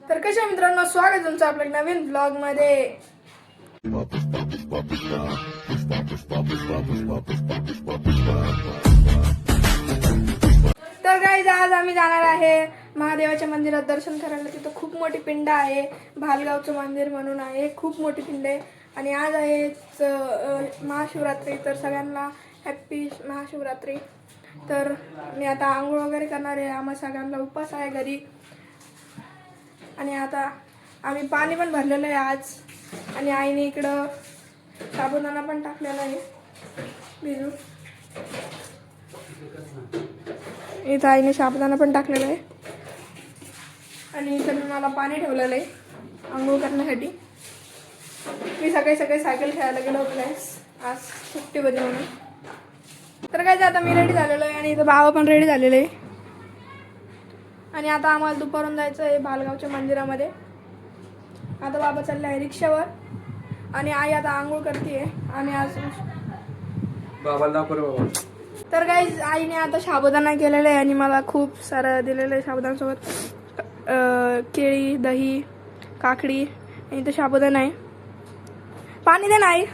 तर कशा मित्रांनो, स्वागत आहे तुमचं आपल्या नवीन ब्लॉग मध्ये. तर गाईज आज आम्ही जाणार आहे महादेवाच्या मंदिरात दर्शन करायला. तिथं खूप मोठी पिंड आहे, भालगावचं मंदिर म्हणून आहे, खूप मोठी पिंड आहे. आणि आज आहे महाशिवरात्री, तर सगळ्यांना हॅप्पी महाशिवरात्री. तर मी आता आंघोळ वगैरे करणार आहे, आम्हा सगळ्यांना उपवास आहे घरी. आणि आता आम्ही पाणी पण भरलेलं आहे आज. आणि आईने इकडं साबुदाणा पण टाकलेला आहे भिजू. इथं आईने साबुदाणा पण टाकलेला आहे. आणि इथं मला पाणी ठेवलेलं आहे आंघोळ करण्यासाठी. मी सकाळी सायकल खेळायला गेलो होतो आज सुट्टी होती म्हणून. तर काय आता मी रेडी झालेलो आहे आणि इथं बाबा पण रेडी झालेले आहे. आणि आता आम्हाला दुपारून जायचं आहे भालगावच्या मंदिरामध्ये. आता बाबा चालले आहे रिक्षावर आणि आई आता आंघोळ करते. आणि आज तर काही आईने आता साबुदाणा केलेला आहे आणि मला खूप सारं दिलेलं आहे साबुदाण्यासोबत. केळी, दही, काकडी आणि इथं साबुदाणा आहे. पाणी दे ना आई.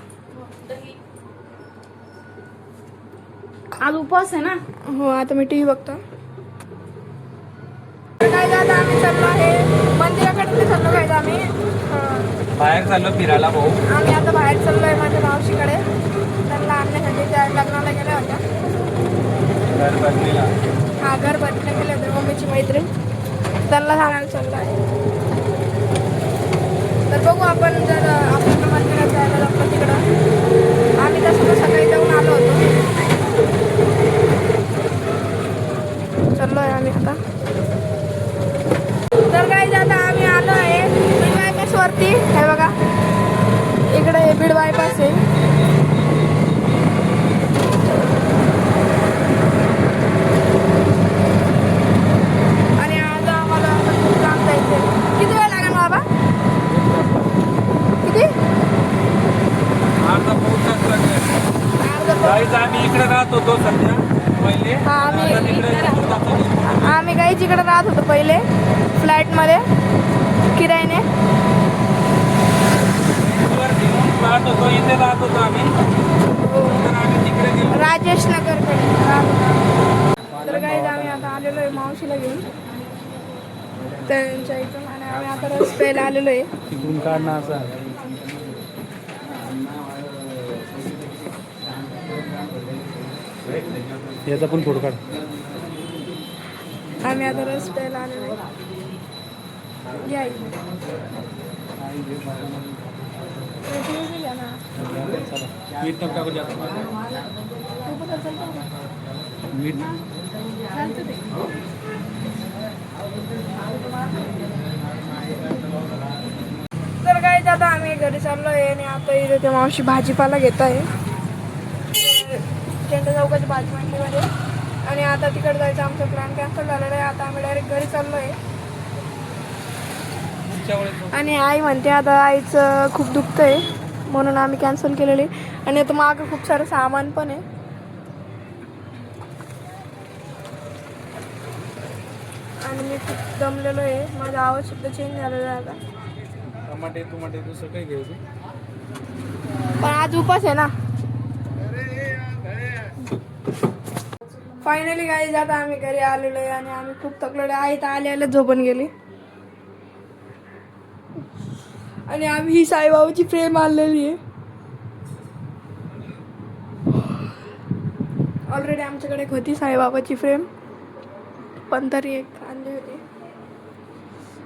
आज उपवास आहे ना. हो, आता मी टीव्ही बघतो. काय आता आम्ही चाललो आहे मंदिराकडे चाललो. काय आम्ही बाहेर चाललो फिरायला भाऊ. आम्ही आता बाहेर चाललो आहे माझ्या मावशीकडे, त्यांना आणण्यासाठी. त्या लग्नाला गेल्या होत्या. घर बदलीला. हा, घर बदलीला गेले होते मम्मीची मैत्रीण, त्यांना सांगायला चाललो आहे. तर बघू आपण जर आपल्याला मंदिरात जायला लागलो तिकडं. आम्ही तसं सकाळी जाऊन आलो होतो. चाललो आहे आम्ही आता. तर काही आता आम्ही आलो आहे बीड बायपास वरती. हे बघा इकडे बीड बायपास आहे. आणि आज आम्हाला खूप लांब जायचं. किती वेळ लागेल बाबा? किती? अर्धा पाऊण तास लागेल. गाईज आम्ही इकडे राहत होतो सध्या पहिले. हा, आम्ही आम्ही गाईच इकडे राहत होतो पहिले फ्लॅटमध्ये किरायाने. राहत होतो, इथे राहत होतो आम्ही. तर आम्ही तिकडे गेलो. राजेश नगरकडे राहत होतो. तर गाईज आम्ही आता आलेलो आहे मावशीला घेऊन त्यांच्या इथून. आणि आम्ही आता रस प्यायला आलेलो आहे. तिकडून काढणं असं. याचा पण फोटो काढ. आम्ही आता रस प्यायला आलेलो आहे. घ्या इथे. घ्या ना. मीठ नको टाकू जास्त. तू पण चालतो का? मीठ चालतं ते. तर काय आता आम्ही घरी चाललो आहे. आणि आता इथे ते मावशी भाजीपाला घेत आहे चेंडू चौकाची भाजी मंडीमध्ये. आणि आता तिकडे जायचं आमचा प्लॅन कॅन्सल झालेला आहे. आता आम्ही डायरेक्ट घरी चाललो आहे. आणि आई म्हणते आता आईचं खूप दुखतं आहे म्हणून आम्ही कॅन्सल केलेली. आणि आता मागं खूप सारं सामान पण आहे. आणि मी खूप दमलेलो आहे. माझा आवाज सुद्धा चेंज झालेला आहे आता. टमाटे दुसरं काही घ्यायचं. पण आज उपास आहे ना. फायनली गाईज आता आम्ही घरी आलेलो आहे. आणि आम्ही खूप थकलेलो आहे. आई तर आले झोपून गेली. आणि आम्ही ही साईबाबाची फ्रेम आणलेली आहे. ऑलरेडी आमच्याकडे एक होती साईबाबाची फ्रेम, पण तरी एक आणली होती.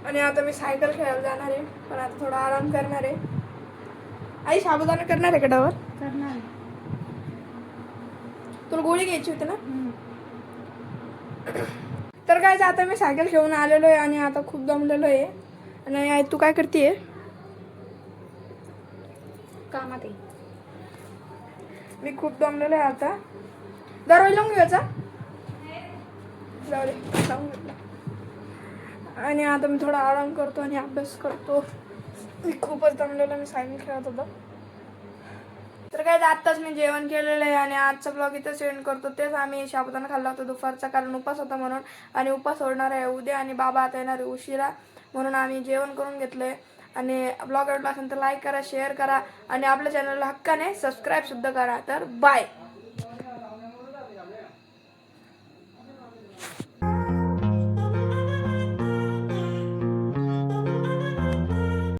आणि आता मी सायकल खेळायला जाणार आहे, पण आता थोडा आराम करणार आहे. आई साबुदाणा करणार आहे कडावर? करणार. तुला गोळी घ्यायची होती ना. तर काय आता मी सायकल घेऊन आलेलो आहे. आणि आता खूप दमलेलो आहे. आणि आई तू काय करतेय? कामात आहे. मी खूप दमलेलो आहे आता. दरवाजा लावून घ्यायचा. जाऊ दे, लावून घेतला. आणि आता मी थोडा आराम करतो आणि अभ्यास करतो. मी खूपच दमलेलो. मी सायकल खेळत होतो. तर काय आत्ताच मी जेवण केलेलं आहे. आणि आजचा ब्लॉग इथं सेंड करतो. तेच आम्ही साबुदाणा खाल्ला होता दुपारचा, कारण उपास होता म्हणून. आणि उपास सोडणार आहे उद्या. आणि बाबा आता येणार आहे उशिरा. म्हणून आम्ही जेवण करून घेतलंय. आणि ब्लॉग आवडला असेल तर लाईक करा, शेअर करा आणि आपल्या चॅनलला हक्काने सबस्क्राईब सुद्धा करा. तर बाय.